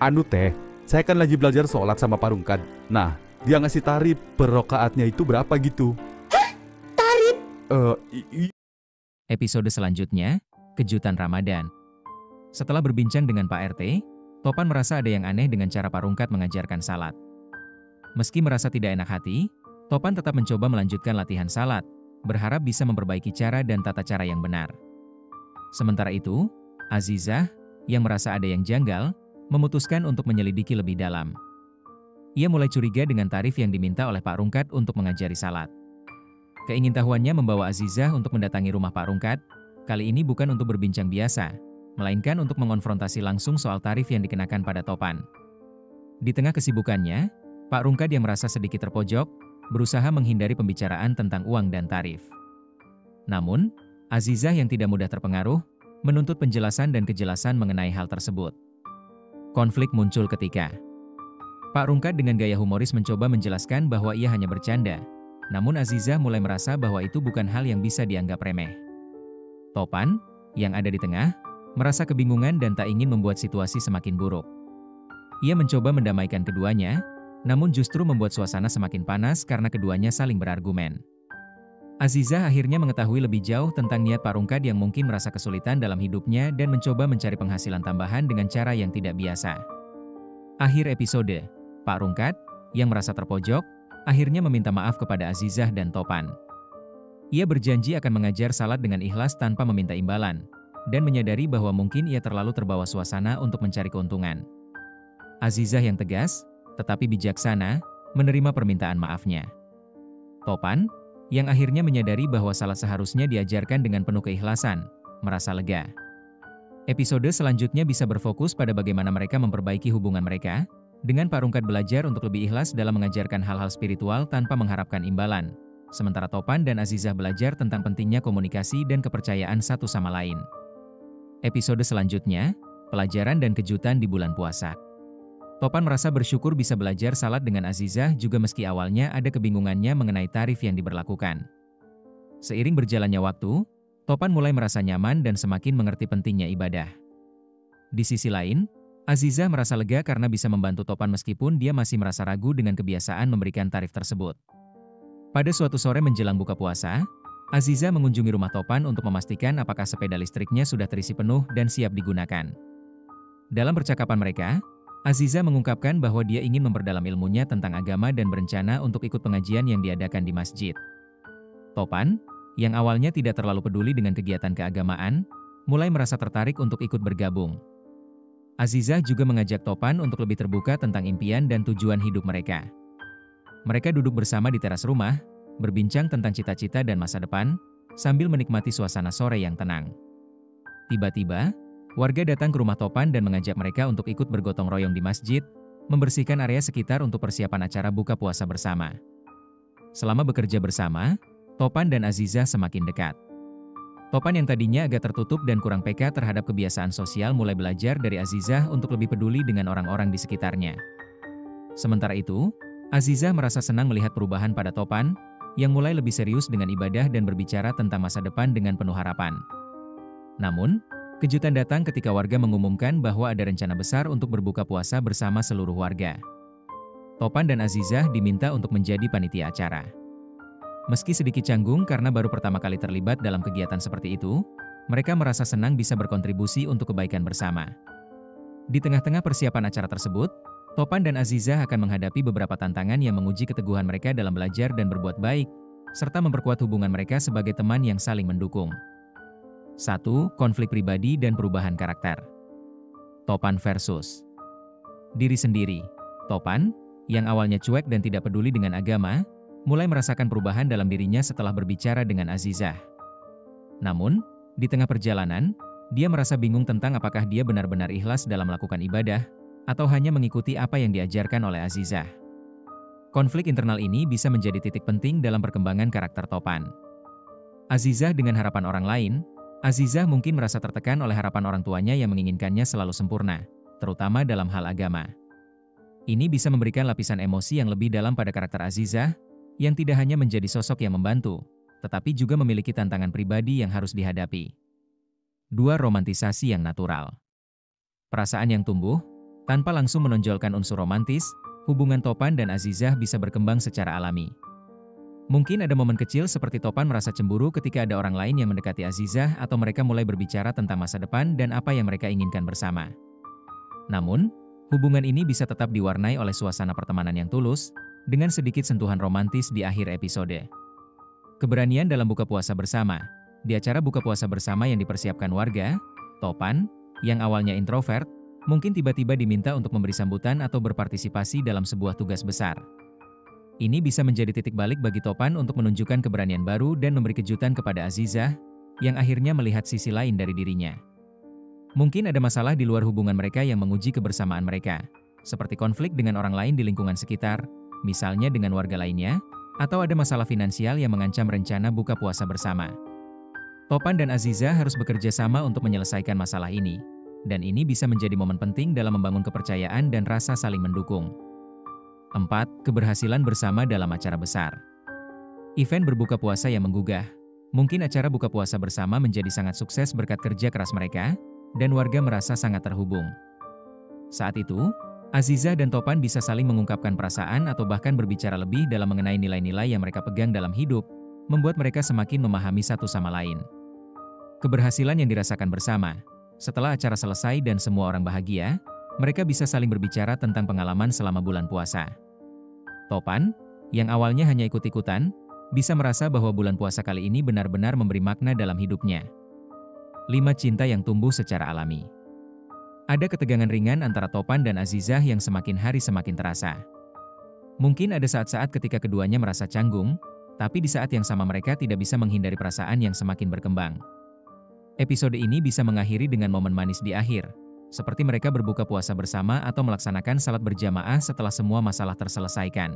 Anu teh, saya kan lagi belajar sholat sama Pak Rungkad. Nah, dia ngasih tarif per rokaatnya itu berapa gitu. Tarif? Eh, Episode selanjutnya, kejutan Ramadan. Setelah berbincang dengan Pak RT, Topan merasa ada yang aneh dengan cara Pak Rungkat mengajarkan salat. Meski merasa tidak enak hati, Topan tetap mencoba melanjutkan latihan salat, berharap bisa memperbaiki cara dan tata cara yang benar. Sementara itu, Azizah, yang merasa ada yang janggal, memutuskan untuk menyelidiki lebih dalam. Ia mulai curiga dengan tarif yang diminta oleh Pak Rungkat untuk mengajari salat. Keingintahuannya membawa Azizah untuk mendatangi rumah Pak Rungkat, kali ini bukan untuk berbincang biasa, melainkan untuk mengonfrontasi langsung soal tarif yang dikenakan pada Topan. Di tengah kesibukannya, Pak Rungkat yang merasa sedikit terpojok, berusaha menghindari pembicaraan tentang uang dan tarif. Namun, Azizah yang tidak mudah terpengaruh, menuntut penjelasan dan kejelasan mengenai hal tersebut. Konflik muncul ketika Pak Rungkat dengan gaya humoris mencoba menjelaskan bahwa ia hanya bercanda, namun Azizah mulai merasa bahwa itu bukan hal yang bisa dianggap remeh. Topan, yang ada di tengah, merasa kebingungan dan tak ingin membuat situasi semakin buruk. Ia mencoba mendamaikan keduanya, namun justru membuat suasana semakin panas karena keduanya saling berargumen. Azizah akhirnya mengetahui lebih jauh tentang niat Pak Rungkat yang mungkin merasa kesulitan dalam hidupnya dan mencoba mencari penghasilan tambahan dengan cara yang tidak biasa. Akhir episode, Pak Rungkat, yang merasa terpojok, akhirnya meminta maaf kepada Azizah dan Topan. Ia berjanji akan mengajar salat dengan ikhlas tanpa meminta imbalan, dan menyadari bahwa mungkin ia terlalu terbawa suasana untuk mencari keuntungan. Azizah yang tegas, tetapi bijaksana, menerima permintaan maafnya. Topan, yang akhirnya menyadari bahwa salat seharusnya diajarkan dengan penuh keikhlasan, merasa lega. Episode selanjutnya bisa berfokus pada bagaimana mereka memperbaiki hubungan mereka, dengan Pak Rungkat belajar untuk lebih ikhlas dalam mengajarkan hal-hal spiritual tanpa mengharapkan imbalan, sementara Topan dan Azizah belajar tentang pentingnya komunikasi dan kepercayaan satu sama lain. Episode selanjutnya, pelajaran dan kejutan di bulan puasa. Topan merasa bersyukur bisa belajar salat dengan Azizah juga meski awalnya ada kebingungannya mengenai tarif yang diberlakukan. Seiring berjalannya waktu, Topan mulai merasa nyaman dan semakin mengerti pentingnya ibadah. Di sisi lain, Azizah merasa lega karena bisa membantu Topan meskipun dia masih merasa ragu dengan kebiasaan memberikan tarif tersebut. Pada suatu sore menjelang buka puasa, Azizah mengunjungi rumah Topan untuk memastikan apakah sepeda listriknya sudah terisi penuh dan siap digunakan. Dalam percakapan mereka, Azizah mengungkapkan bahwa dia ingin memperdalam ilmunya tentang agama dan berencana untuk ikut pengajian yang diadakan di masjid. Topan, yang awalnya tidak terlalu peduli dengan kegiatan keagamaan, mulai merasa tertarik untuk ikut bergabung. Azizah juga mengajak Topan untuk lebih terbuka tentang impian dan tujuan hidup mereka. Mereka duduk bersama di teras rumah, berbincang tentang cita-cita dan masa depan, sambil menikmati suasana sore yang tenang. Tiba-tiba, warga datang ke rumah Topan dan mengajak mereka untuk ikut bergotong royong di masjid, membersihkan area sekitar untuk persiapan acara buka puasa bersama. Selama bekerja bersama, Topan dan Azizah semakin dekat. Topan yang tadinya agak tertutup dan kurang peka terhadap kebiasaan sosial mulai belajar dari Azizah untuk lebih peduli dengan orang-orang di sekitarnya. Sementara itu, Azizah merasa senang melihat perubahan pada Topan, yang mulai lebih serius dengan ibadah dan berbicara tentang masa depan dengan penuh harapan. Namun, kejutan datang ketika warga mengumumkan bahwa ada rencana besar untuk berbuka puasa bersama seluruh warga. Topan dan Azizah diminta untuk menjadi panitia acara. Meski sedikit canggung karena baru pertama kali terlibat dalam kegiatan seperti itu, mereka merasa senang bisa berkontribusi untuk kebaikan bersama. Di tengah-tengah persiapan acara tersebut, Topan dan Azizah akan menghadapi beberapa tantangan yang menguji keteguhan mereka dalam belajar dan berbuat baik, serta memperkuat hubungan mereka sebagai teman yang saling mendukung. 1. Konflik pribadi dan perubahan karakter. Topan versus diri sendiri. Topan, yang awalnya cuek dan tidak peduli dengan agama, mulai merasakan perubahan dalam dirinya setelah berbicara dengan Azizah. Namun, di tengah perjalanan, dia merasa bingung tentang apakah dia benar-benar ikhlas dalam melakukan ibadah, atau hanya mengikuti apa yang diajarkan oleh Azizah. Konflik internal ini bisa menjadi titik penting dalam perkembangan karakter Topan. Azizah dengan harapan orang lain, Azizah mungkin merasa tertekan oleh harapan orang tuanya yang menginginkannya selalu sempurna, terutama dalam hal agama. Ini bisa memberikan lapisan emosi yang lebih dalam pada karakter Azizah, yang tidak hanya menjadi sosok yang membantu, tetapi juga memiliki tantangan pribadi yang harus dihadapi. 2. Romantisasi yang natural. Perasaan yang tumbuh, Tanpa langsung menonjolkan unsur romantis, hubungan Topan dan Azizah bisa berkembang secara alami. Mungkin ada momen kecil seperti Topan merasa cemburu ketika ada orang lain yang mendekati Azizah atau mereka mulai berbicara tentang masa depan dan apa yang mereka inginkan bersama. Namun, hubungan ini bisa tetap diwarnai oleh suasana pertemanan yang tulus, dengan sedikit sentuhan romantis di akhir episode. Keberanian dalam buka puasa bersama. Di acara buka puasa bersama yang dipersiapkan warga, Topan, yang awalnya introvert, mungkin tiba-tiba diminta untuk memberi sambutan atau berpartisipasi dalam sebuah tugas besar. Ini bisa menjadi titik balik bagi Topan untuk menunjukkan keberanian baru dan memberi kejutan kepada Azizah, yang akhirnya melihat sisi lain dari dirinya. Mungkin ada masalah di luar hubungan mereka yang menguji kebersamaan mereka, seperti konflik dengan orang lain di lingkungan sekitar, misalnya dengan warga lainnya, atau ada masalah finansial yang mengancam rencana buka puasa bersama. Topan dan Azizah harus bekerja sama untuk menyelesaikan masalah ini, dan ini bisa menjadi momen penting dalam membangun kepercayaan dan rasa saling mendukung. 4. Keberhasilan bersama dalam acara besar. Event berbuka puasa yang menggugah. Mungkin acara buka puasa bersama menjadi sangat sukses berkat kerja keras mereka, dan warga merasa sangat terhubung. Saat itu, Azizah dan Topan bisa saling mengungkapkan perasaan atau bahkan berbicara lebih dalam mengenai nilai-nilai yang mereka pegang dalam hidup, membuat mereka semakin memahami satu sama lain. Keberhasilan yang dirasakan bersama. Setelah acara selesai dan semua orang bahagia, mereka bisa saling berbicara tentang pengalaman selama bulan puasa. Topan, yang awalnya hanya ikut-ikutan, bisa merasa bahwa bulan puasa kali ini benar-benar memberi makna dalam hidupnya. 5. Cinta yang tumbuh secara alami. Ada ketegangan ringan antara Topan dan Azizah yang semakin hari semakin terasa. Mungkin ada saat-saat ketika keduanya merasa canggung, tapi di saat yang sama mereka tidak bisa menghindari perasaan yang semakin berkembang. Episode ini bisa mengakhiri dengan momen manis di akhir, seperti mereka berbuka puasa bersama atau melaksanakan salat berjamaah setelah semua masalah terselesaikan.